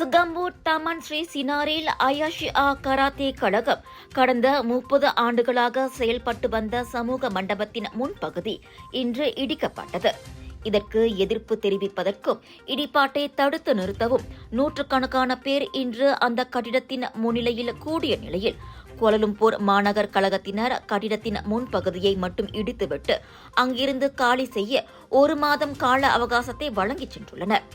சுகம்பூர் Thaman Sri சினாரில் ஐயாஷியா karate கழகம் கடந்த 30 ஆண்டுகளாக செயல்பட்டு வந்த சமூக மண்டபத்தின் முன்பகுதி இன்று இடிக்கப்பட்டது. இதற்கு எதிர்ப்பு தெரிவிப்பதற்கும் இடிபாட்டை தடுத்து நிறுத்தவும் நூற்றுக்கணக்கான பேர் இன்று அந்த கட்டிடத்தின் முன்னிலையில் கூடிய நிலையில் கோலாலம்பூர் மாநகர் கழகத்தினர் கட்டிடத்தின் முன்பகுதியை மட்டும் இடித்துவிட்டு அங்கிருந்து காலி செய்ய 1 மாதம் கால அவகாசத்தை வழங்கிச் சென்றுள்ளனர்.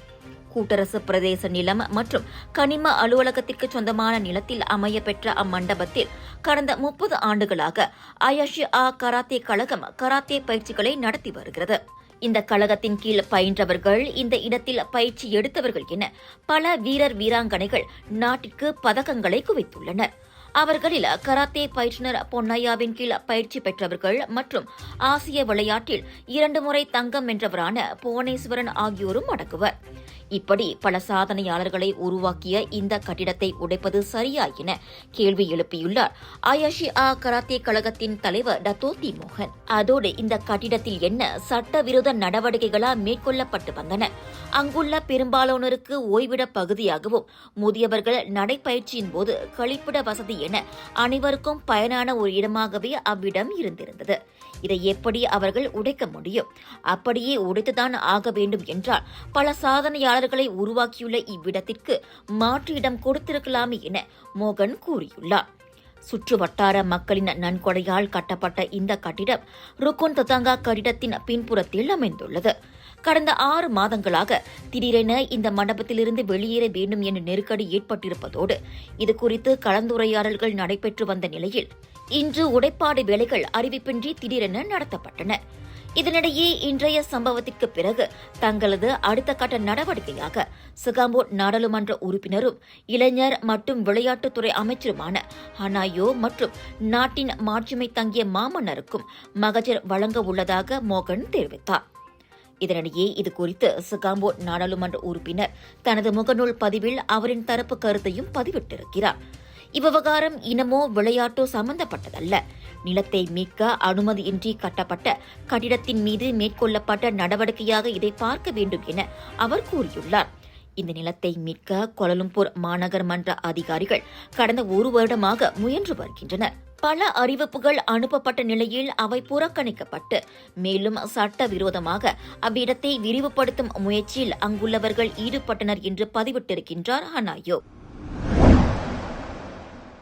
கூட்டரசு பிரதேச நிலம் மற்றும் கனிம அலுவலகத்திற்கு சொந்தமான நிலத்தில் அமைய பெற்ற அம்மண்டபத்தில் கடந்த 30 ஆண்டுகளாக ஐயாஷியா கராத்தே கழகம் கராத்தே பயிற்சிகளை நடத்தி வருகிறது. இந்த கழகத்தின் கீழ் பயின்றவர்கள், இந்த இடத்தில் பயிற்சி எடுத்தவர்கள் என பல வீரர் வீராங்கனைகள் நாட்டிற்கு பதக்கங்களை குவித்துள்ளனர். அவர்களில் கராத்தே பயிற்றுநர் பொன்னையாவின் கீழ் பயிற்சி பெற்றவர்கள் மற்றும் ஆசிய விளையாட்டில் 2 முறை தங்கம் வென்றவரான புவனேஸ்வரன் ஆகியோரும் அடங்குவர். இப்படி பல சாதனையாளர்களை உருவாக்கிய இந்த கட்டிடத்தை உடைப்பது சரியா என கேள்வி எழுப்பியுள்ளார் ஐயாஷியா கராத்தே கழகத்தின் தலைவர் டத்தோத்தி மோகன். அதோடு இந்த கட்டிடத்தில் என்ன சட்டவிரோத நடவடிக்கைகளா மேற்கொள்ளப்பட்டு வந்தன? அங்குள்ள பெரும்பாலானோருக்கு ஓய்விட பகுதியாகவும் முதியவர்கள் நடைப்பயிற்சியின் போது கழிப்பிட வசதி என அனைவருக்கும் பயனான ஒரு இடமாகவே அவ்விடம் இருந்திருந்தது. இதை எப்படி அவர்கள் உடைக்க முடியும்? அப்படியே உடைத்துதான் ஆக வேண்டும் என்றால் பல சாதனையாளர்களை உருவாக்கியுள்ள இவ்விடத்திற்கு மாற்று இடம் கொடுத்திருக்கலாமே என மோகன் கூறியுள்ளார். சுற்று வட்டார மக்களின் நன்கொடையால் கட்டப்பட்ட இந்த கட்டிடம் ருக்குன் தத்தாங்கா கட்டிடத்தின் பின்புறத்தில் அமைந்துள்ளது. கடந்த 6 மாதங்களாக திடீரென இந்த மண்டபத்திலிருந்து வெளியேற வேண்டும் என்ற நெருக்கடி ஏற்பட்டிருப்பதோடு இதுகுறித்து கலந்துரையாடல்கள் நடைபெற்று வந்த நிலையில் இன்று உடைப்பாடு வேலைகள் அறிவிப்பின்றி திடீரென நடத்தப்பட்டன. இதனிடையே இன்றைய சம்பவத்திற்கு பிறகு தங்களது அடுத்த கட்ட நடவடிக்கையாக சுகம்பூர் நாடாளுமன்ற உறுப்பினரும் இளைஞர் மற்றும் விளையாட்டுத்துறை அமைச்சருமான ஹனாயோ மற்றும் நாட்டின் மாட்சிமை தங்கிய மாமன்னருக்கும் மகஜர் வழங்க உள்ளதாக மோகன் தெரிவித்தார். இதனிடையே இதுகுறித்து சுகம்பூர் நாடாளுமன்ற உறுப்பினர் தனது முகநூல் பதிவில் அவரின் தரப்பு கருத்தையும் பதிவிட்டிருக்கிறார். இவ்விவகாரம் இனமோ விளையாட்டோ சம்பந்தப்பட்டதல்ல. நிலத்தை மீட்க அனுமதியின்றி கட்டப்பட்ட கட்டிடத்தின் மீது மேற்கொள்ளப்பட்ட நடவடிக்கையாக இதை பார்க்க வேண்டும் என அவர் கூறியுள்ளார். இந்த நிலத்தை மீட்க கோலாலம்பூர் மாநகர் மன்ற அதிகாரிகள் கடந்த 1 வருடமாக முயன்று வருகின்றனர். பல அறிவிப்புகள் அனுப்பப்பட்ட நிலையில் அவை புறக்கணிக்கப்பட்டு மேலும் சட்டவிரோதமாக அவ்விடத்தை விரிவுபடுத்தும் முயற்சியில் அங்குள்ளவர்கள் ஈடுபட்டனர் என்று பதிவிட்டிருக்கின்றார் ஹனாயோ.